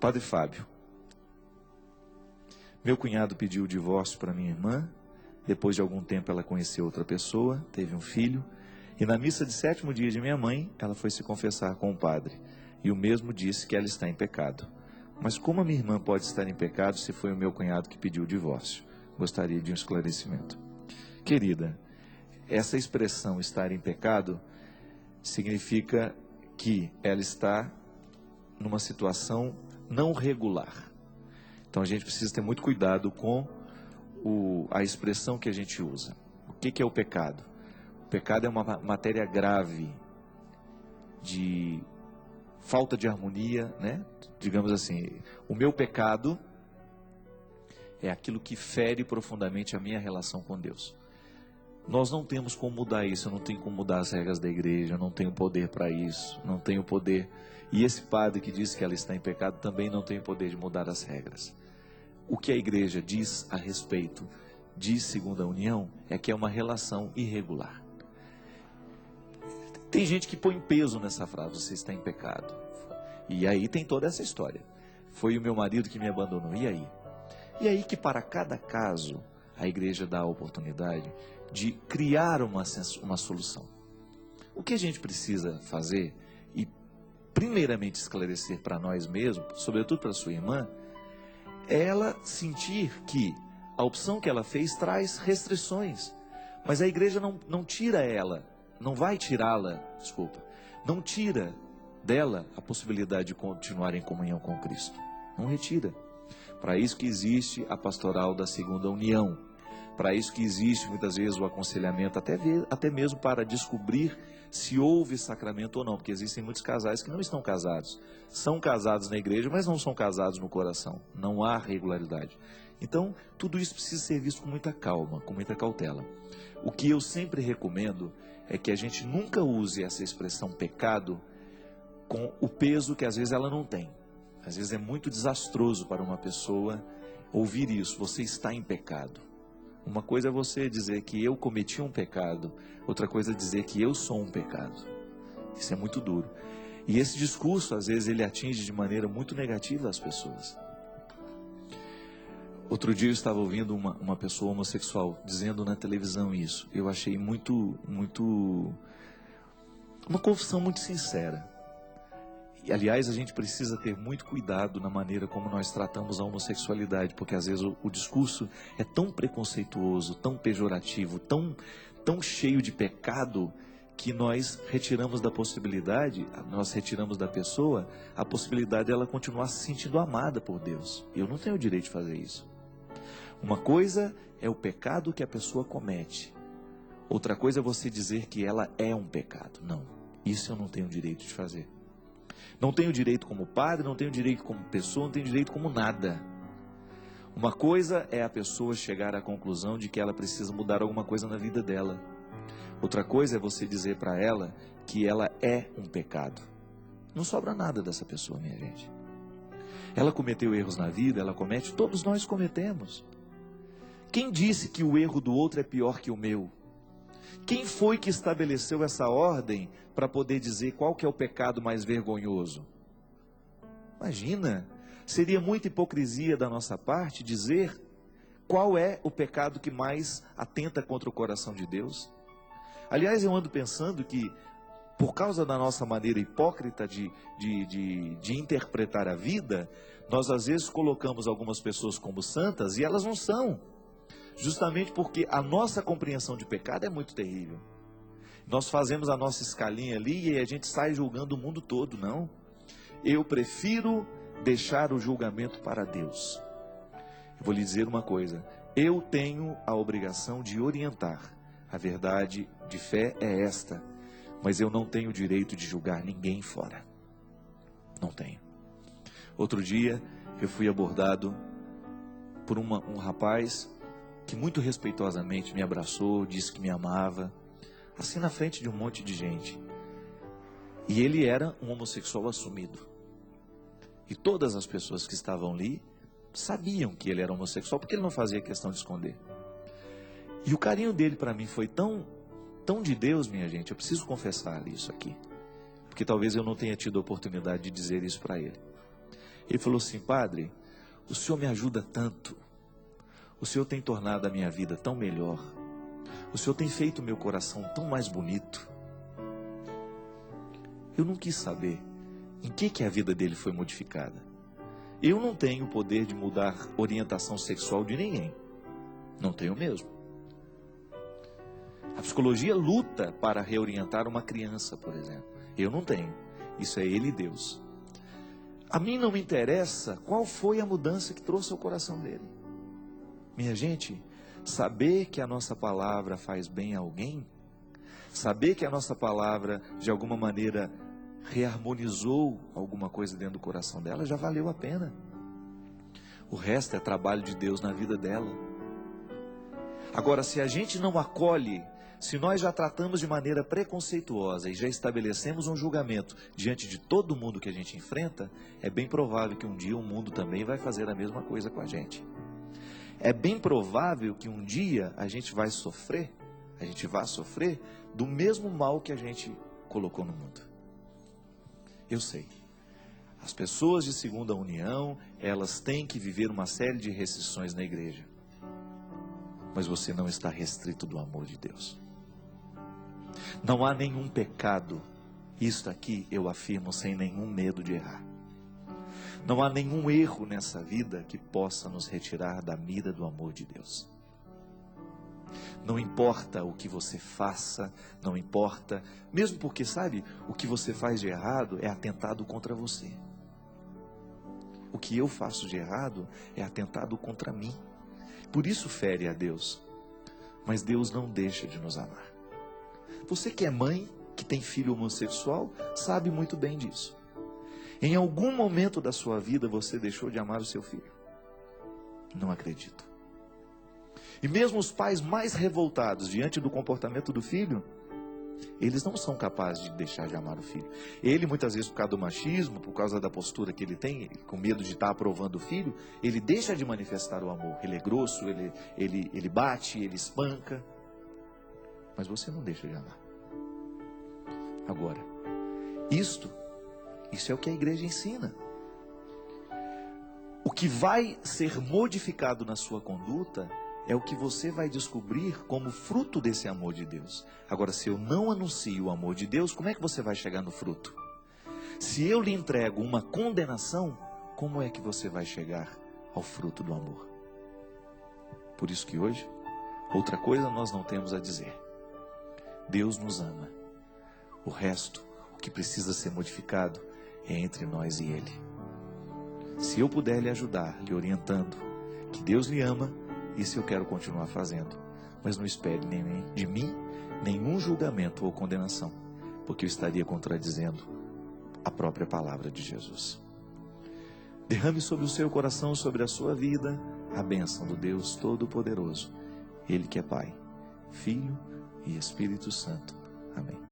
Padre Fábio, meu cunhado pediu o divórcio para minha irmã, depois de algum tempo ela conheceu outra pessoa, teve um filho, e na missa de 7º dia de minha mãe, ela foi se confessar com o padre, e o mesmo disse que ela está em pecado. Mas como a minha irmã pode estar em pecado se foi o meu cunhado que pediu o divórcio? Gostaria de um esclarecimento. Querida, essa expressão estar em pecado significa que ela está numa situação não regular. Então a gente precisa ter muito cuidado com a expressão que a gente usa. O que é o pecado? O pecado é uma matéria grave de falta de harmonia, né? Digamos assim, o meu pecado é aquilo que fere profundamente a minha relação com Deus. Nós não temos como mudar isso, eu não tenho como mudar as regras da igreja, eu não tenho poder para isso, não tenho poder. E esse padre que diz que ela está em pecado também não tem poder de mudar as regras. O que a igreja diz a respeito de segunda união é que é uma relação irregular. Tem gente que põe peso nessa frase, você está em pecado. E aí tem toda essa história. Foi o meu marido que me abandonou, e aí? E aí que para cada caso a igreja dá a oportunidade de criar uma solução. O que a gente precisa fazer, e primeiramente esclarecer para nós mesmos, sobretudo para sua irmã, é ela sentir que a opção que ela fez traz restrições. Mas a igreja não tira ela, não vai tirá-la, não tira dela a possibilidade de continuar em comunhão com Cristo. Não retira. Para isso que existe a pastoral da segunda união. Para isso que existe muitas vezes o aconselhamento, até mesmo para descobrir se houve sacramento ou não, porque existem muitos casais que não estão casados. São casados na igreja, mas não são casados no coração. Não há regularidade. Então, tudo isso precisa ser visto com muita calma, com muita cautela. O que eu sempre recomendo é que a gente nunca use essa expressão pecado com o peso que às vezes ela não tem. Às vezes é muito desastroso para uma pessoa ouvir isso, você está em pecado. Uma coisa é você dizer que eu cometi um pecado, outra coisa é dizer que eu sou um pecado. Isso é muito duro. E esse discurso, às vezes, ele atinge de maneira muito negativa as pessoas. Outro dia eu estava ouvindo uma pessoa homossexual dizendo na televisão isso. Eu achei uma confissão muito sincera. E, aliás, a gente precisa ter muito cuidado na maneira como nós tratamos a homossexualidade, porque às vezes o discurso é tão preconceituoso, tão pejorativo, tão cheio de pecado, que nós retiramos da pessoa a possibilidade de ela continuar se sentindo amada por Deus. Eu não tenho o direito de fazer isso. Uma coisa é o pecado que a pessoa comete. Outra coisa é você dizer que ela é um pecado. Não, isso eu não tenho o direito de fazer. Não tenho direito como padre, não tenho direito como pessoa, não tenho direito como nada. Uma coisa é a pessoa chegar à conclusão de que ela precisa mudar alguma coisa na vida dela. Outra coisa é você dizer para ela que ela é um pecado. Não sobra nada dessa pessoa, minha gente. Ela cometeu erros na vida, ela comete, todos nós cometemos. Quem disse que o erro do outro é pior que o meu? Quem foi que estabeleceu essa ordem para poder dizer qual que é o pecado mais vergonhoso? Imagina, seria muita hipocrisia da nossa parte dizer qual é o pecado que mais atenta contra o coração de Deus. Aliás, eu ando pensando que, por causa da nossa maneira hipócrita de interpretar a vida, nós às vezes colocamos algumas pessoas como santas e elas não são. Justamente porque a nossa compreensão de pecado é muito terrível. Nós fazemos a nossa escalinha ali e a gente sai julgando o mundo todo. Não. Eu prefiro deixar o julgamento para Deus. Eu vou lhe dizer uma coisa. Eu tenho a obrigação de orientar. A verdade de fé é esta. Mas eu não tenho o direito de julgar ninguém fora. Não tenho. Outro dia eu fui abordado por um rapaz que muito respeitosamente me abraçou, disse que me amava, assim na frente de um monte de gente. E ele era um homossexual assumido. E todas as pessoas que estavam ali sabiam que ele era homossexual, porque ele não fazia questão de esconder. E o carinho dele para mim foi tão de Deus, minha gente, eu preciso confessar isso aqui, porque talvez eu não tenha tido a oportunidade de dizer isso para ele. Ele falou assim: padre, o senhor me ajuda tanto, o senhor tem tornado a minha vida tão melhor, o senhor tem feito o meu coração tão mais bonito. Eu não quis saber em que a vida dele foi modificada. Eu não tenho o poder de mudar a orientação sexual de ninguém. Não tenho mesmo. A psicologia luta para reorientar uma criança, por exemplo. Eu não tenho. Isso é ele e Deus. A mim não me interessa qual foi a mudança que trouxe ao coração dele. Minha gente, saber que a nossa palavra faz bem a alguém, saber que a nossa palavra, de alguma maneira, reharmonizou alguma coisa dentro do coração dela, já valeu a pena. O resto é trabalho de Deus na vida dela. Agora, se a gente não acolhe, se nós já tratamos de maneira preconceituosa e já estabelecemos um julgamento diante de todo mundo que a gente enfrenta, é bem provável que um dia o mundo também vai fazer a mesma coisa com a gente. É bem provável que um dia a gente vai sofrer do mesmo mal que a gente colocou no mundo. Eu sei. As pessoas de segunda união, elas têm que viver uma série de restrições na igreja. Mas você não está restrito do amor de Deus. Não há nenhum pecado, isto aqui eu afirmo sem nenhum medo de errar. Não há nenhum erro nessa vida que possa nos retirar da mira do amor de Deus. Não importa o que você faça, não importa, mesmo porque, sabe, o que você faz de errado é atentado contra você. O que eu faço de errado é atentado contra mim. Por isso fere a Deus. Mas Deus não deixa de nos amar. Você que é mãe, que tem filho homossexual, sabe muito bem disso. Em algum momento da sua vida você deixou de amar o seu filho? Não acredito. E mesmo os pais mais revoltados diante do comportamento do filho, eles não são capazes de deixar de amar o filho. Ele, muitas vezes, por causa do machismo, por causa da postura que ele tem, com medo de estar aprovando o filho, ele deixa de manifestar o amor. Ele é grosso, ele bate, ele espanca. Mas você não deixa de amar. Agora, isso é o que a igreja ensina. O que vai ser modificado na sua conduta é o que você vai descobrir como fruto desse amor de Deus. Agora, se eu não anuncio o amor de Deus, como é que você vai chegar no fruto? Se eu lhe entrego uma condenação, como é que você vai chegar ao fruto do amor? Por isso que hoje, outra coisa nós não temos a dizer. Deus nos ama. O resto, o que precisa ser modificado, é entre nós e Ele. Se eu puder lhe ajudar, lhe orientando, que Deus lhe ama, isso eu quero continuar fazendo. Mas não espere de mim nenhum julgamento ou condenação, porque eu estaria contradizendo a própria palavra de Jesus. Derrame sobre o seu coração, sobre a sua vida, a bênção do Deus Todo-Poderoso, Ele que é Pai, Filho e Espírito Santo. Amém.